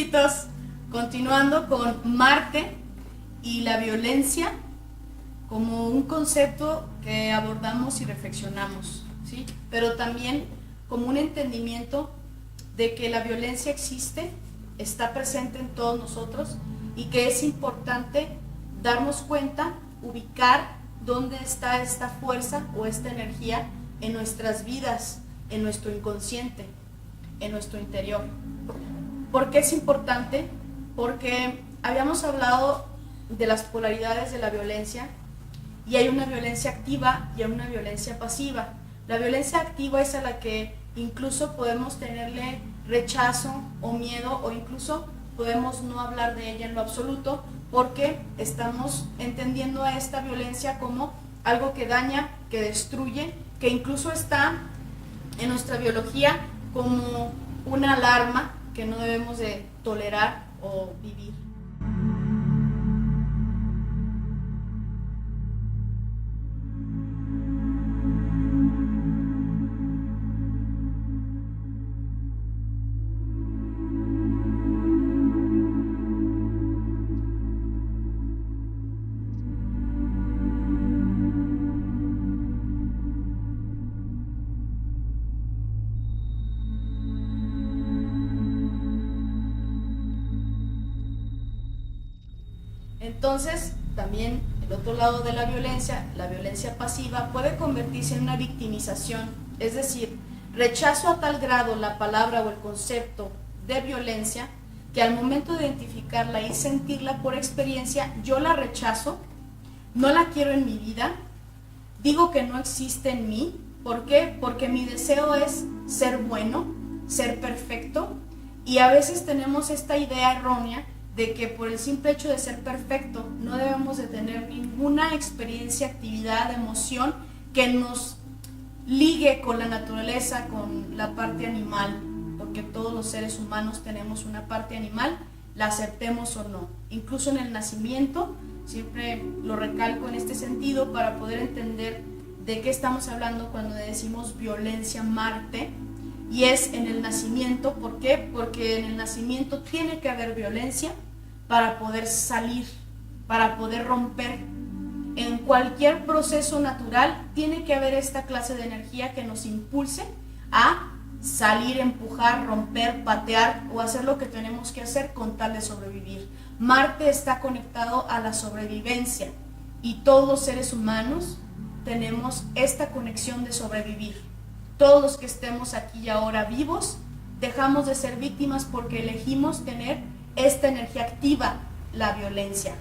jovencitos, continuando con Marte y la violencia como un concepto que abordamos y reflexionamos, ¿sí? Pero también como un entendimiento de que la violencia existe, está presente en todos nosotros y que es importante darnos cuenta, ubicar dónde está esta fuerza o esta energía en nuestras vidas, en nuestro inconsciente, en nuestro interior. ¿Por qué es importante? Porque habíamos hablado de las polaridades de la violencia y hay una violencia activa y hay una violencia pasiva. La violencia activa es a la que incluso podemos tenerle rechazo o miedo, o incluso podemos no hablar de ella en lo absoluto, porque estamos entendiendo a esta violencia como algo que daña, que destruye, que incluso está en nuestra biología como una alarma que no debemos de tolerar o vivir. Entonces, también el otro lado de la violencia pasiva, puede convertirse en una victimización, es decir, rechazo a tal grado la palabra o el concepto de violencia que al momento de identificarla y sentirla por experiencia, yo la rechazo, no la quiero en mi vida, digo que no existe en mí. ¿Por qué? Porque mi deseo es ser bueno, ser perfecto, y a veces tenemos esta idea errónea de que por el simple hecho de ser perfecto no debemos de tener ninguna experiencia, actividad, emoción que nos ligue con la naturaleza, con la parte animal, porque todos los seres humanos tenemos una parte animal, la aceptemos o no. Incluso en el nacimiento, siempre lo recalco en este sentido para poder entender de qué estamos hablando cuando decimos violencia Marte, y es en el nacimiento. ¿Por qué? Porque en el nacimiento tiene que haber violencia para poder salir, para poder romper. En cualquier proceso natural tiene que haber esta clase de energía que nos impulse a salir, empujar, romper, patear o hacer lo que tenemos que hacer con tal de sobrevivir. Marte está conectado a la sobrevivencia y todos los seres humanos tenemos esta conexión de sobrevivir. Todos los que estemos aquí y ahora vivos dejamos de ser víctimas porque elegimos tener esta energía activa, la violencia,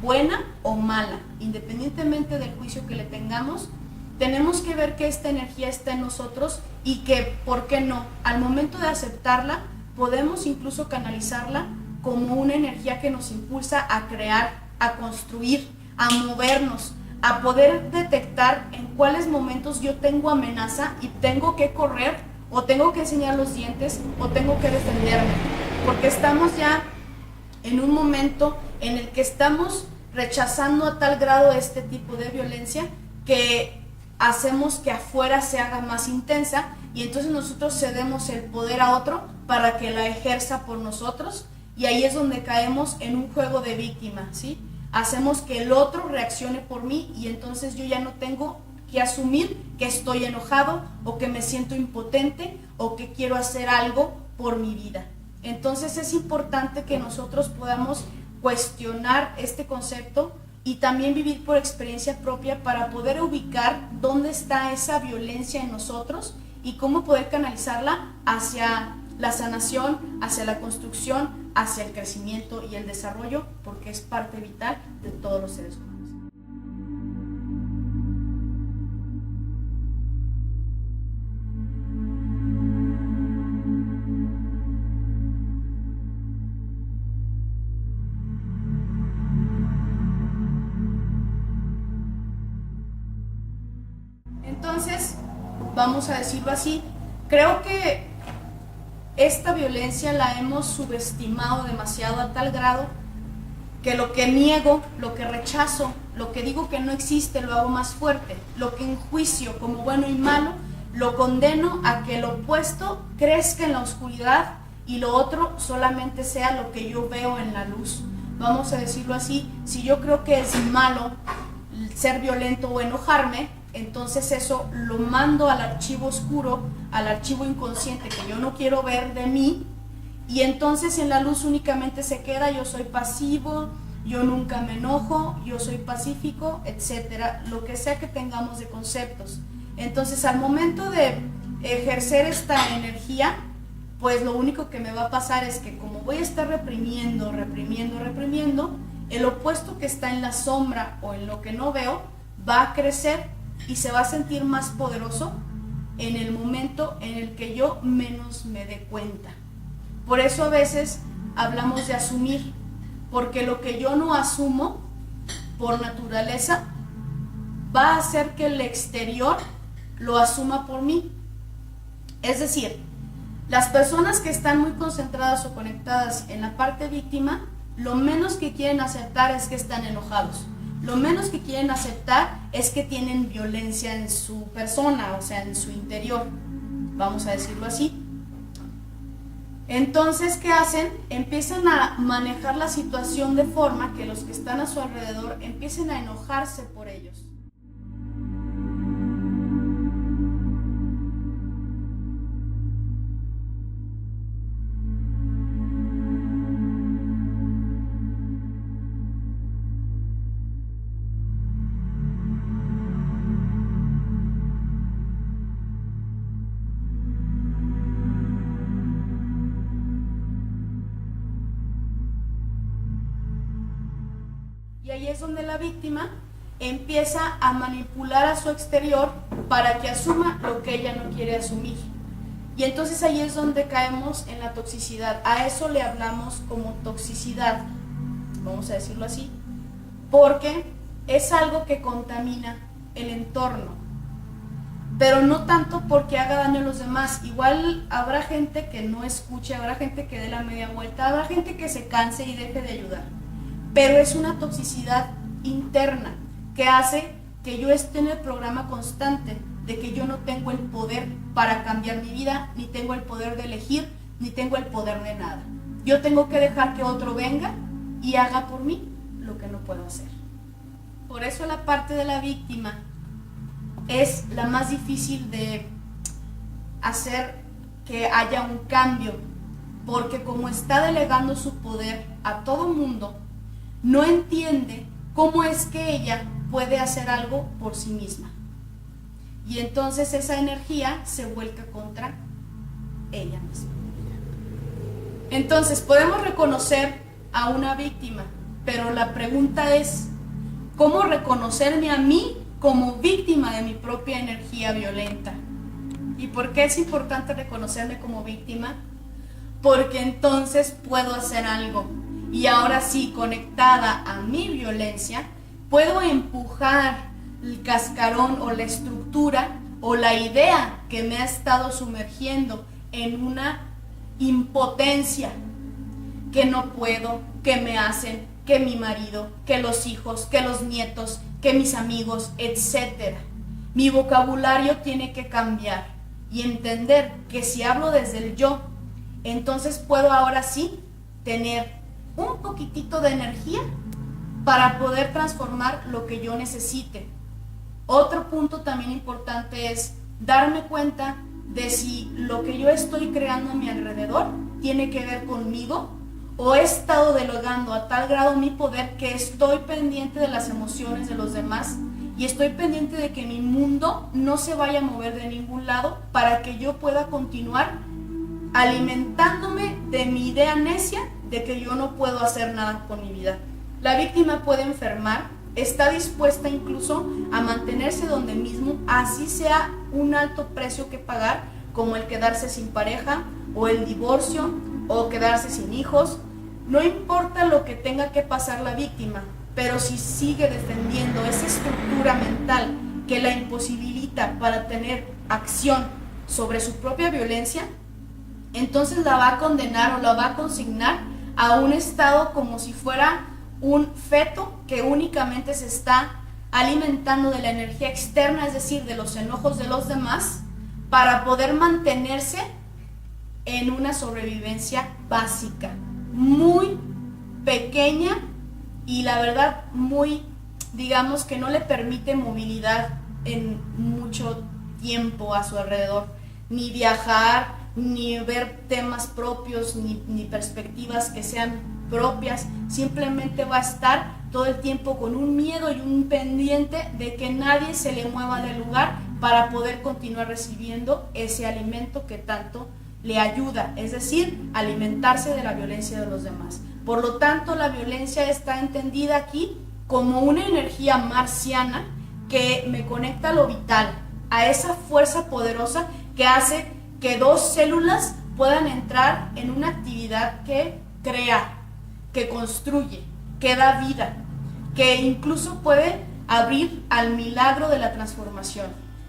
buena o mala, independientemente del juicio que le tengamos, tenemos que ver que esta energía está en nosotros y que, ¿por qué no? Al momento de aceptarla, podemos incluso canalizarla como una energía que nos impulsa a crear, a construir, a movernos, a poder detectar en cuáles momentos yo tengo amenaza y tengo que correr, o tengo que enseñar los dientes, o tengo que defenderme, porque estamos ya en un momento en el que estamos rechazando a tal grado este tipo de violencia que hacemos que afuera se haga más intensa, y entonces nosotros cedemos el poder a otro para que la ejerza por nosotros, y ahí es donde caemos en un juego de víctima, ¿sí? Hacemos que el otro reaccione por mí y entonces yo ya no tengo que asumir que estoy enojado o que me siento impotente o que quiero hacer algo por mi vida. Entonces es importante que nosotros podamos cuestionar este concepto y también vivir por experiencia propia para poder ubicar dónde está esa violencia en nosotros y cómo poder canalizarla hacia la sanación, hacia la construcción, hacia el crecimiento y el desarrollo, porque es parte vital de todos los seres humanos. Entonces, vamos a decirlo así, creo que esta violencia la hemos subestimado demasiado a tal grado que lo que niego, lo que rechazo, lo que digo que no existe, lo hago más fuerte. Lo que enjuicio como bueno y malo, lo condeno a que lo opuesto crezca en la oscuridad y lo otro solamente sea lo que yo veo en la luz. Vamos a decirlo así, si yo creo que es malo ser violento o enojarme, entonces eso lo mando al archivo oscuro, al archivo inconsciente que yo no quiero ver de mí, y entonces en la luz únicamente se queda yo soy pasivo, yo nunca me enojo, yo soy pacífico, etcétera, lo que sea que tengamos de conceptos. Entonces al momento de ejercer esta energía, pues lo único que me va a pasar es que como voy a estar reprimiendo, el opuesto que está en la sombra o en lo que no veo va a crecer y se va a sentir más poderoso en el momento en el que yo menos me dé cuenta. Por eso a veces hablamos de asumir, porque lo que yo no asumo por naturaleza va a hacer que el exterior lo asuma por mí. Es decir, las personas que están muy concentradas o conectadas en la parte víctima, lo menos que quieren aceptar es que están enojados. Lo menos que quieren aceptar es que tienen violencia en su persona, o sea, en su interior. Vamos a decirlo así. Entonces, ¿qué hacen? Empiezan a manejar la situación de forma que los que están a su alrededor empiecen a enojarse por ellos. Y ahí es donde la víctima empieza a manipular a su exterior para que asuma lo que ella no quiere asumir. Y entonces ahí es donde caemos en la toxicidad. A eso le hablamos como toxicidad, vamos a decirlo así, porque es algo que contamina el entorno, pero no tanto porque haga daño a los demás. Igual habrá gente que no escuche, habrá gente que dé la media vuelta, habrá gente que se canse y deje de ayudar. Pero es una toxicidad interna que hace que yo esté en el programa constante de que yo no tengo el poder para cambiar mi vida, ni tengo el poder de elegir, ni tengo el poder de nada. Yo tengo que dejar que otro venga y haga por mí lo que no puedo hacer. Por eso la parte de la víctima es la más difícil de hacer que haya un cambio, porque como está delegando su poder a todo mundo, no entiende cómo es que ella puede hacer algo por sí misma. Y entonces esa energía se vuelca contra ella misma. Entonces podemos reconocer a una víctima, pero la pregunta es, ¿cómo reconocerme a mí como víctima de mi propia energía violenta? ¿Y por qué es importante reconocerme como víctima? Porque entonces puedo hacer algo. Y ahora sí, conectada a mi violencia, puedo empujar el cascarón o la estructura o la idea que me ha estado sumergiendo en una impotencia, que no puedo, que me hacen, que mi marido, que los hijos, que los nietos, que mis amigos, etc. Mi vocabulario tiene que cambiar y entender que si hablo desde el yo, entonces puedo ahora sí tener un poquitito de energía para poder transformar lo que yo necesite. Otro punto también importante es darme cuenta de si lo que yo estoy creando a mi alrededor tiene que ver conmigo o he estado delegando a tal grado mi poder que estoy pendiente de las emociones de los demás y estoy pendiente de que mi mundo no se vaya a mover de ningún lado para que yo pueda continuar alimentándome de mi idea necia de que yo no puedo hacer nada con mi vida. La víctima puede enfermar, está dispuesta incluso a mantenerse donde mismo, así sea un alto precio que pagar, como el quedarse sin pareja, o el divorcio, o quedarse sin hijos. No importa lo que tenga que pasar la víctima, pero si sigue defendiendo esa estructura mental que la imposibilita para tener acción sobre su propia violencia, entonces la va a condenar o la va a consignar a un estado como si fuera un feto que únicamente se está alimentando de la energía externa, es decir, de los enojos de los demás, para poder mantenerse en una sobrevivencia básica, muy pequeña y la verdad muy, digamos que no le permite movilidad en mucho tiempo a su alrededor, ni viajar, ni ver temas propios, ni perspectivas que sean propias, simplemente va a estar todo el tiempo con un miedo y un pendiente de que nadie se le mueva del lugar para poder continuar recibiendo ese alimento que tanto le ayuda, es decir, alimentarse de la violencia de los demás. Por lo tanto, la violencia está entendida aquí como una energía marciana que me conecta a lo vital, a esa fuerza poderosa que hace que dos células puedan entrar en una actividad que crea, que construye, que da vida, que incluso puede abrir al milagro de la transformación.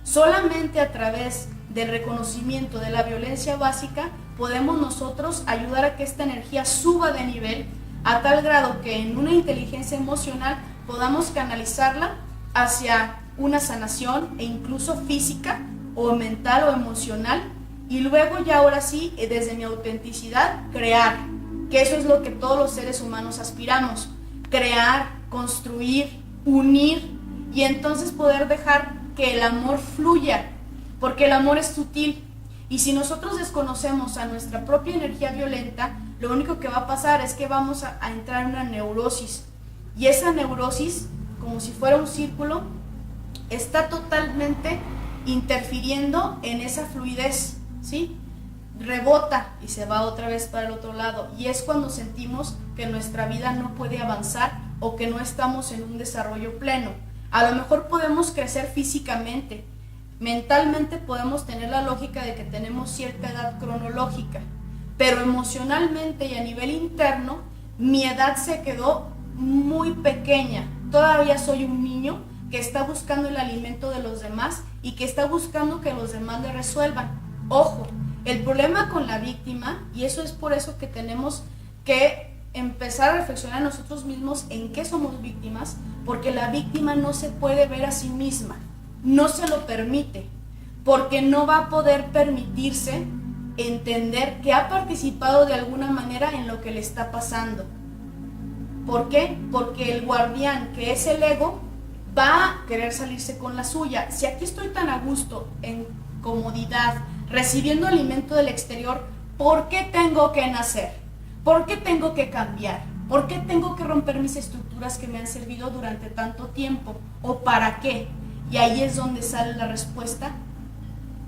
Solamente a través del reconocimiento de la violencia básica podemos nosotros ayudar a que esta energía suba de nivel a tal grado que en una inteligencia emocional podamos canalizarla hacia una sanación e incluso física o mental o emocional, y luego ya ahora sí, desde mi autenticidad, crear, que eso es lo que todos los seres humanos aspiramos, crear, construir, unir, y entonces poder dejar que el amor fluya, porque el amor es sutil, y si nosotros desconocemos a nuestra propia energía violenta, lo único que va a pasar es que vamos a entrar en una neurosis, y esa neurosis, como si fuera un círculo, está totalmente interfiriendo en esa fluidez, ¿sí? Rebota y se va otra vez para el otro lado, y es cuando sentimos que nuestra vida no puede avanzar o que no estamos en un desarrollo pleno. A lo mejor podemos crecer físicamente, mentalmente podemos tener la lógica de que tenemos cierta edad cronológica, pero emocionalmente y a nivel interno mi edad se quedó muy pequeña. Todavía soy un niño que está buscando el alimento de los demás y que está buscando que los demás le resuelvan. Ojo, el problema con la víctima, y eso es por eso que tenemos que empezar a reflexionar nosotros mismos en qué somos víctimas, porque la víctima no se puede ver a sí misma, no se lo permite, porque no va a poder permitirse entender que ha participado de alguna manera en lo que le está pasando. ¿Por qué? Porque el guardián, que es el ego, va a querer salirse con la suya. Si aquí estoy tan a gusto, en comodidad, recibiendo alimento del exterior, ¿por qué tengo que nacer? ¿Por qué tengo que cambiar? ¿Por qué tengo que romper mis estructuras que me han servido durante tanto tiempo? ¿O para qué? Y ahí es donde sale la respuesta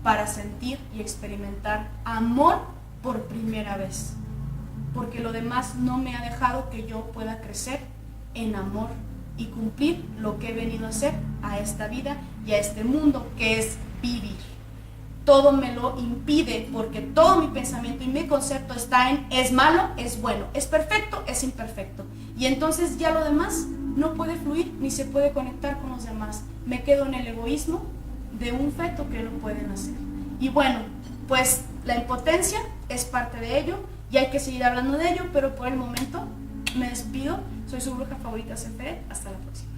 para sentir y experimentar amor por primera vez. Porque lo demás no me ha dejado que yo pueda crecer en amor y cumplir lo que he venido a hacer a esta vida y a este mundo, que es vivir. Todo me lo impide porque todo mi pensamiento y mi concepto está en es malo, es bueno, es perfecto, es imperfecto. Y entonces ya lo demás no puede fluir ni se puede conectar con los demás. Me quedo en el egoísmo de un feto que no puede nacer. Y bueno, pues la impotencia es parte de ello y hay que seguir hablando de ello, pero por el momento me despido. Soy su bruja favorita, Sefer. Hasta la próxima.